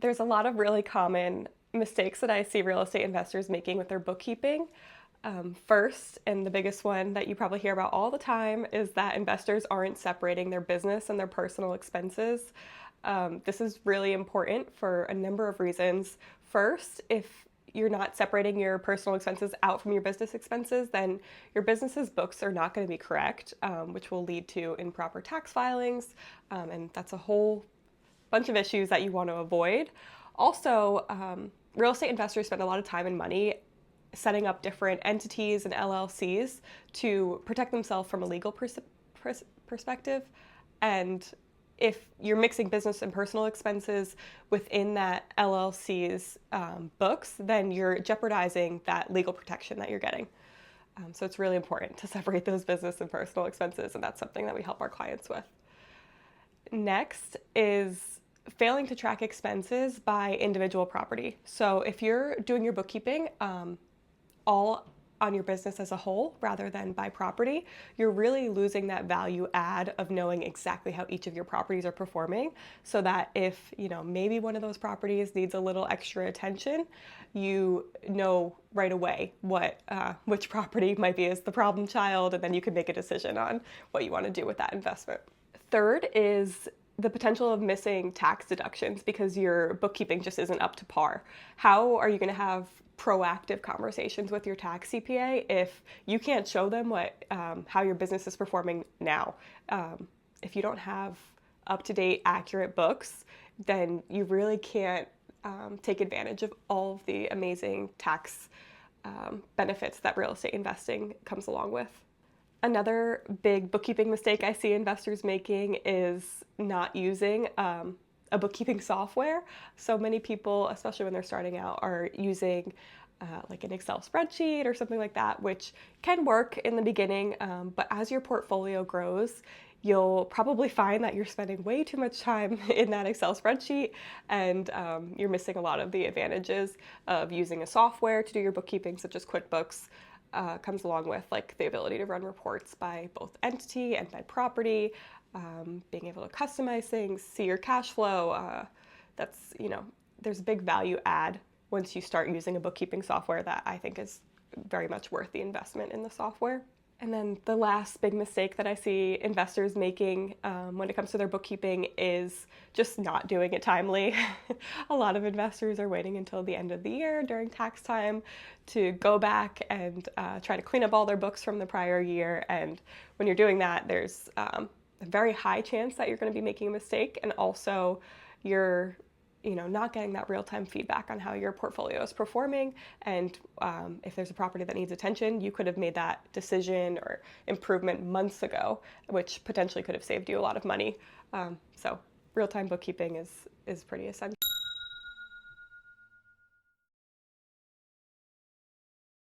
There's a lot of really common mistakes that I see real estate investors making with their bookkeeping. First, and the biggest one that you probably hear about all the time, is that investors aren't separating their business and their personal expenses. This is really important for a number of reasons. First, if you're not separating your personal expenses out from your business expenses, then your business's books are not going to be correct, which will lead to improper tax filings, and that's a whole bunch of issues that you want to avoid. Also, real estate investors spend a lot of time and money setting up different entities and LLCs to protect themselves from a legal perspective. And if you're mixing business and personal expenses within that LLC's books, then you're jeopardizing that legal protection that you're getting. So it's really important to separate those business and personal expenses, and that's something that we help our clients with. Next is failing to track expenses by individual property. So if you're doing your bookkeeping all on your business as a whole rather than by property, you're really losing that value add of knowing exactly how each of your properties are performing, so that if, maybe one of those properties needs a little extra attention, you know right away which property might be as the problem child, and then you can make a decision on what you want to do with that investment. Third is the potential of missing tax deductions because your bookkeeping just isn't up to par. How are you going to have proactive conversations with your tax CPA if you can't show them how your business is performing now? If you don't have up-to-date, accurate books, then you really can't take advantage of all of the amazing tax benefits that real estate investing comes along with. Another big bookkeeping mistake I see investors making is not using a bookkeeping software. So many people, especially when they're starting out, are using like an Excel spreadsheet or something like that, which can work in the beginning, but as your portfolio grows, you'll probably find that you're spending way too much time in that Excel spreadsheet, and you're missing a lot of the advantages of using a software to do your bookkeeping, such as QuickBooks. Comes along with, like, the ability to run reports by both entity and by property, being able to customize things, see your cash flow. There's a big value add once you start using a bookkeeping software that I think is very much worth the investment in the software. And then the last big mistake that I see investors making when it comes to their bookkeeping is just not doing it timely. A lot of investors are waiting until the end of the year during tax time to go back and try to clean up all their books from the prior year. And when you're doing that, there's a very high chance that you're going to be making a mistake, and also you're not getting that real-time feedback on how your portfolio is performing. And if there's a property that needs attention, you could have made that decision or improvement months ago, which potentially could have saved you a lot of money. So real-time bookkeeping is pretty essential.